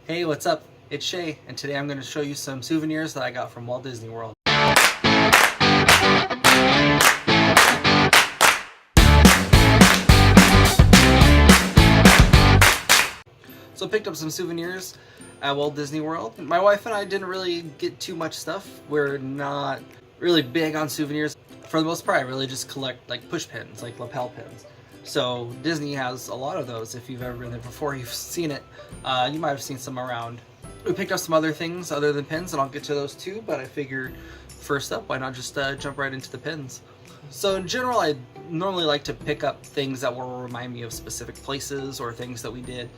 Hey, what's up? It's Shay, and today I'm going to show you some souvenirs that I got from Walt Disney World. So I picked up some souvenirs at Walt Disney World. My wife and I didn't really get too much stuff. We're not really big on souvenirs. For the most part, I really just collect like push pins, like lapel pins. So Disney has a lot of those. If you've ever been there before, you've seen it. You might have seen some around. We picked up some other things other than pins, and I'll get to those too, but I figured first up, why not just jump right into the pins. So in general, I normally like to pick up things that will remind me of specific places or things that we did.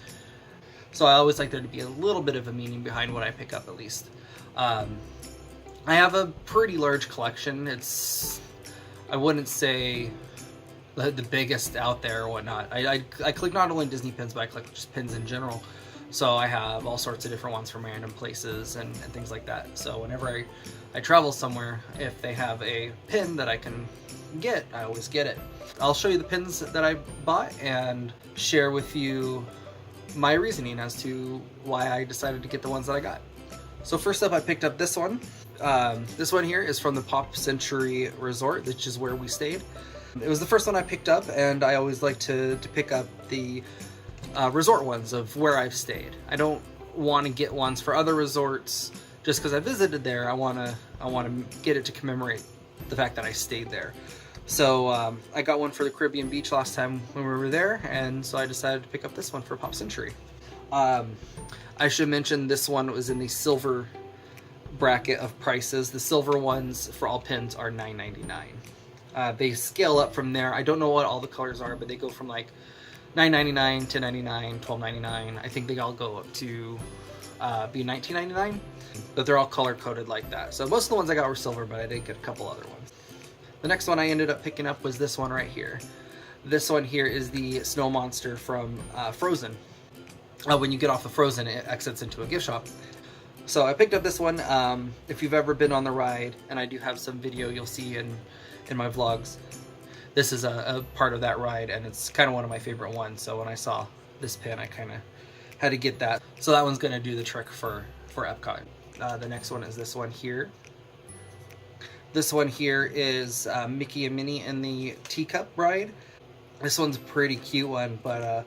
So I always like there to be a little bit of a meaning behind what I pick up, at least. I have a pretty large collection. I wouldn't say the biggest out there or whatnot. I collect not only Disney pins, but I collect just pins in general. So I have all sorts of different ones from random places and things like that. So whenever I travel somewhere, if they have a pin that I can get, I always get it. I'll show you the pins that I bought and share with you my reasoning as to why I decided to get the ones that I got. So first up, I picked up this one. This one here is from the Pop Century Resort, which is where we stayed. It was the first one I picked up, and I always like to pick up the resort ones of where I've stayed. I don't want to get ones for other resorts just because I visited there. I want to get it to commemorate the fact that I stayed there. So I got one for the Caribbean Beach last time when we were there, and so I decided to pick up this one for Pop Century. I should mention this one was in the silver bracket of prices. The silver ones for all pins are $9.99. They scale up from there. I don't know what all the colors are, but they go from like $9.99, $10.99, $12.99. I think they all go up to be $19.99, but they're all color coded like that. So most of the ones I got were silver, but I did get a couple other ones. The next one I ended up picking up was this one right here. This one here is the snow monster from Frozen. When you get off of Frozen, it exits into a gift shop. So I picked up this one. If you've ever been on the ride, and I do have some video you'll see in my vlogs, this is a part of that ride, and it's kind of one of my favorite ones. So when I saw this pin, I kind of had to get that. So that one's going to do the trick for Epcot. The next one is this one here. This one here is Mickey and Minnie in the teacup ride. This one's a pretty cute one, but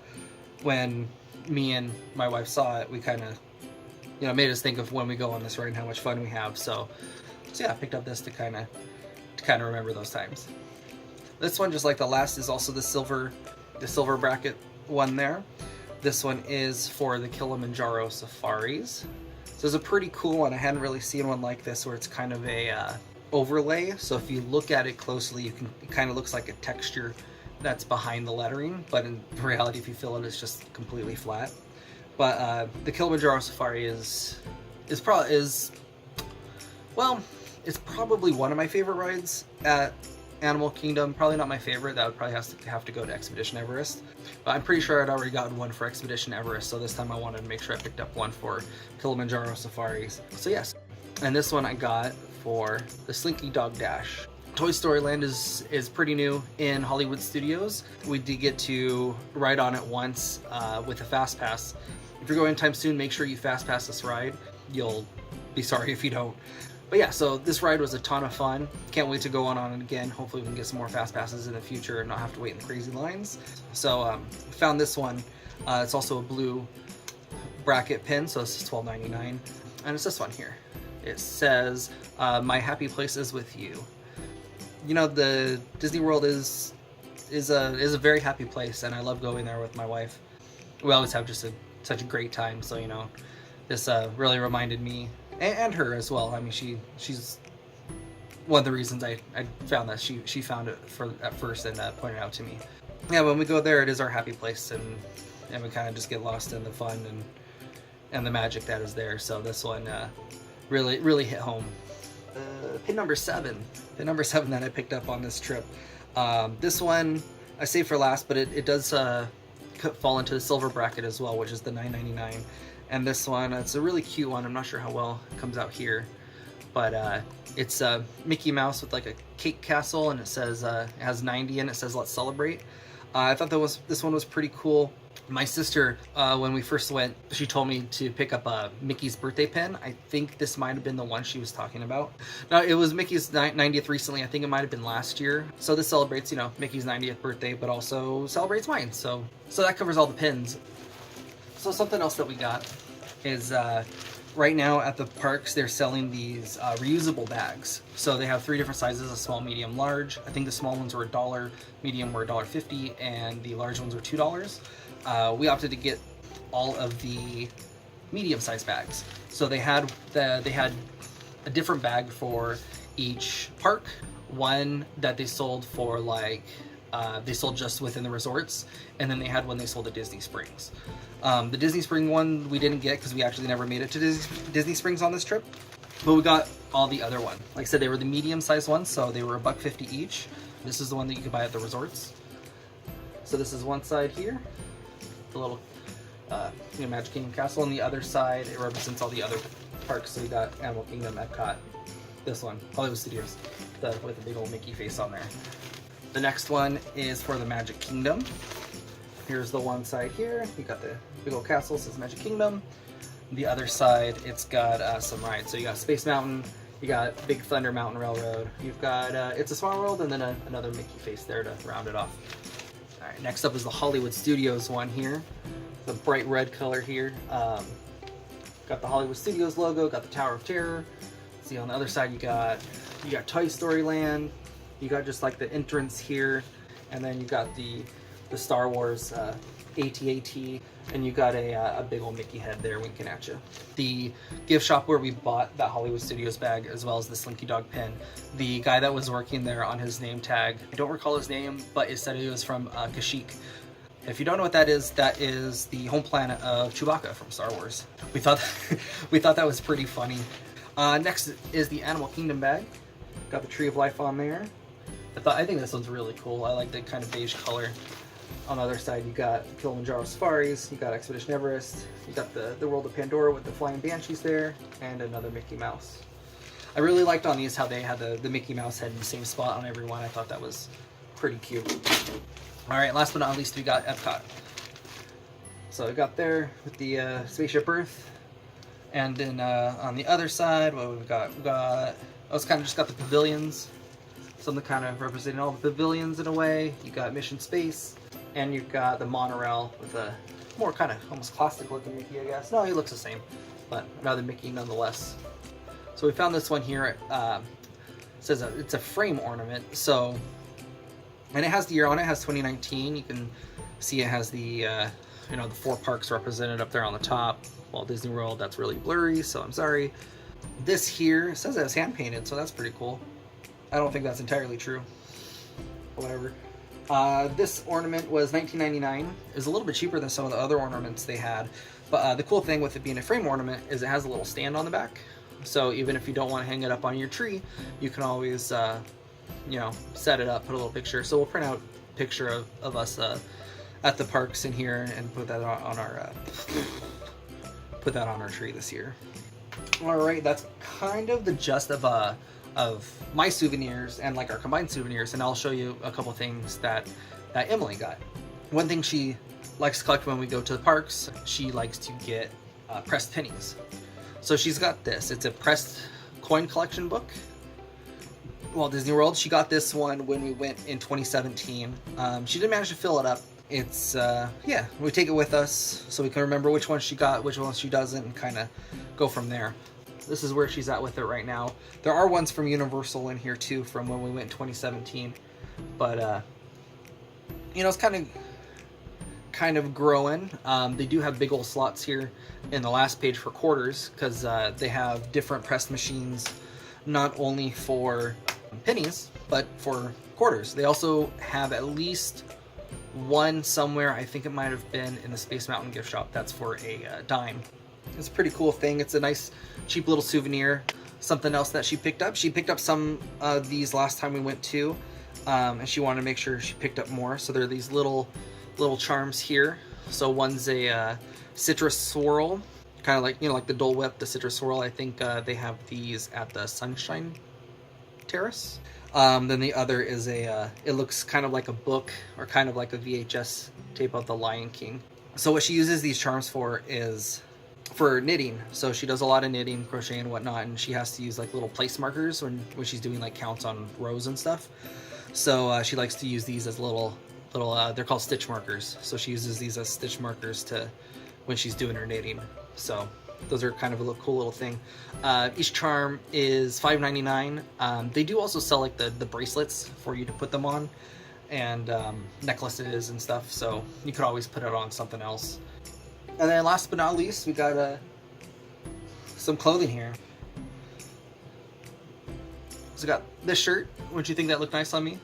when me and my wife saw it, we kind of, made us think of when we go on this ride and how much fun we have. So yeah, I picked up this to kind of remember those times. This one, just like the last, is also the silver bracket one there. This one is for the Kilimanjaro Safaris. So it's a pretty cool one. I hadn't really seen one like this where it's kind of a overlay. So if you look at it closely, it kind of looks like a texture that's behind the lettering, but in reality, if you feel it, it's just completely flat. But the Kilimanjaro Safari is probably one of my favorite rides at Animal Kingdom. Probably not my favorite. That would probably have to go to Expedition Everest. But I'm pretty sure I'd already gotten one for Expedition Everest, so this time I wanted to make sure I picked up one for Kilimanjaro Safaris. So yes, and this one I got for the Slinky Dog Dash. Toy Story Land is pretty new in Hollywood Studios. We did get to ride on it once with a Fast Pass. If you're going anytime soon, make sure you Fast Pass this ride. You'll be sorry if you don't. But yeah, so this ride was a ton of fun. Can't wait to go on it again. Hopefully we can get some more Fast Passes in the future and not have to wait in crazy lines. So found this one. It's also a blue bracket pin, so this is $12.99. And it's this one here. It says, "My happy place is with you." The Disney World is a very happy place, and I love going there with my wife. We always have just such a great time. So this really reminded me, and her as well. I mean, she's one of the reasons I found that. She found it at first and pointed it out to me. Yeah, when we go there, it is our happy place, and we kind of just get lost in the fun and the magic that is there. So this one really hit home. Pin number 7 that I picked up on this trip. This one I saved for last, but it does fall into the silver bracket as well, which is the $9.99. And this one, it's a really cute one. I'm not sure how well it comes out here, but it's Mickey Mouse with like a cake castle, and it says it has 90 in it. It says "Let's celebrate." I thought this one was pretty cool. My sister, when we first went, she told me to pick up a Mickey's birthday pin. I think this might have been the one she was talking about. No, it was Mickey's 90th recently. I think it might have been last year. So this celebrates, you know, Mickey's 90th birthday, but also celebrates mine. So that covers all the pins. So something else that we got is right now at the parks, they're selling these reusable bags. So they have 3 different sizes: a small, medium, large. I think the small ones were $1, medium were $1.50, and the large ones were $2. We opted to get all of the medium-sized bags. So they had a different bag for each park. One that they sold for like they sold just within the resorts, and then they had one they sold at Disney Springs. The Disney Spring one we didn't get because we actually never made it to Disney Springs on this trip, but we got all the other one. Like I said, they were the medium-sized ones, so they were $1.50 each. This is the one that you could buy at the resorts. So this is one side here, the little you know, Magic Kingdom Castle. On the other side, it represents all the other parks. So we got Animal Kingdom, Epcot, this one, Hollywood Studios, with the big old Mickey face on there. The next one is for the Magic Kingdom. Here's the one side here. You got the big old castle, says Magic Kingdom. The other side, it's got some rides. So you got Space Mountain, you got Big Thunder Mountain Railroad, you've got It's a Small World, and then another Mickey face there to round it off. All right, next up is the Hollywood Studios one here. The bright red color here. Got the Hollywood Studios logo, got the Tower of Terror. See, on the other side, you got Toy Story Land. You got just like the entrance here, and then you got the Star Wars AT-AT, and you got a big old Mickey head there winking at you. The gift shop where we bought that Hollywood Studios bag, as well as the Slinky Dog pin, the guy that was working there, on his name tag, I don't recall his name, but it said he was from Kashyyyk. If you don't know what that is the home planet of Chewbacca from Star Wars. We thought that was pretty funny. Next is the Animal Kingdom bag. Got the Tree of Life on there. I think this one's really cool. I like the kind of beige color. On the other side, you got Kilimanjaro Safaris, you got Expedition Everest, you got the World of Pandora with the flying banshees there, and another Mickey Mouse. I really liked on these how they had the Mickey Mouse head in the same spot on every one. I thought that was pretty cute. All right, last but not least, we got Epcot. So we got there with the Spaceship Earth, and then on the other side, what we got? It's kind of just got the pavilions. Something kind of representing all the pavilions in a way. You got Mission Space, and you've got the monorail with a more kind of almost classic looking Mickey, I guess. No, he looks the same, but another Mickey nonetheless. So we found this one here. It says it's a frame ornament. So, and it has the year on it. It has 2019. You can see it has the you know, the 4 parks represented up there on the top. Walt Disney World, that's really blurry, so I'm sorry. This here says it was hand painted, so that's pretty cool. I don't think that's entirely true. Whatever. This ornament was $19.99. It was a little bit cheaper than some of the other ornaments they had. But the cool thing with it being a frame ornament is it has a little stand on the back. So even if you don't want to hang it up on your tree, you can always, you know, set it up, put a little picture. So we'll print out a picture of us at the parks in here and put that on our tree this year. All right, that's kind of the gist of my souvenirs and like our combined souvenirs, and I'll show you a couple things that Emily got. One thing she likes to collect when we go to the parks, she likes to get pressed pennies. So she's got this. It's a pressed coin collection book. Walt Disney World. She got this one when we went in 2017. She didn't manage to fill it up. It's yeah, we take it with us so we can remember which one she got, which ones she doesn't, and kind of go from there. This is where she's at with it right now. There are ones from Universal in here too from when we went in 2017, but you know, it's kind of growing. They do have big old slots here in the last page for quarters because they have different press machines, not only for pennies but for quarters. They also have at least one somewhere. I think it might have been in the Space Mountain gift shop. That's for a dime. It's a pretty cool thing. It's a nice, cheap little souvenir. Something else that she picked up. She picked up some of these last time we went too, and she wanted to make sure she picked up more. So there are these little charms here. So one's a citrus swirl, kind of like, you know, like the Dole Whip, the citrus swirl. I think they have these at the Sunshine Terrace. Then the other is it looks kind of like a book or kind of like a VHS tape of The Lion King. So what she uses these charms for is for knitting. So she does a lot of knitting, crochet and whatnot, and she has to use like little place markers when she's doing like counts on rows and stuff. So she likes to use these as little they're called stitch markers. So she uses these as stitch markers to when she's doing her knitting. So those are kind of a cool little thing. Each charm is $5.99. They do also sell like the bracelets for you to put them on, and necklaces and stuff, so you could always put it on something else. And then last but not least, we got some clothing here. So we got this shirt. Wouldn't you think that looked nice on me?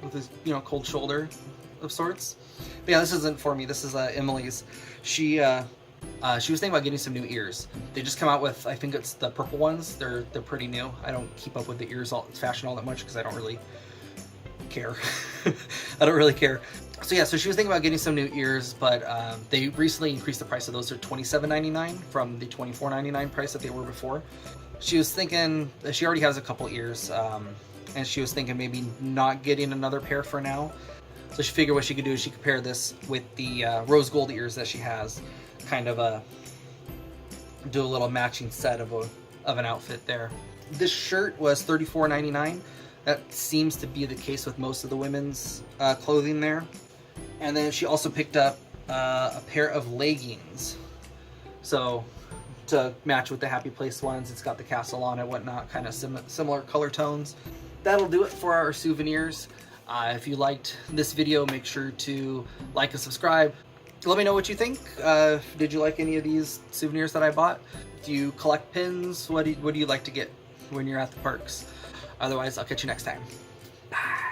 With this, you know, cold shoulder of sorts. But yeah, this isn't for me. This is Emily's. She was thinking about getting some new ears. They just come out with, I think it's the purple ones. They're pretty new. I don't keep up with the ears fashion all that much because I don't really care. I don't really care. So yeah, so she was thinking about getting some new ears, but they recently increased the price of those to $27.99 from the $24.99 price that they were before. She was thinking that she already has a couple ears, and she was thinking maybe not getting another pair for now. So she figured what she could do is she could pair this with the rose gold ears that she has, kind of do a little matching set of an outfit there. This shirt was $34.99. That seems to be the case with most of the women's clothing there. And then she also picked up a pair of leggings. So to match with the Happy Place ones, it's got the castle on it, whatnot, kind of similar color tones. That'll do it for our souvenirs. If you liked this video, make sure to like and subscribe. Let me know what you think. Did you like any of these souvenirs that I bought? Do you collect pins? What do you like to get when you're at the parks? Otherwise, I'll catch you next time. Bye.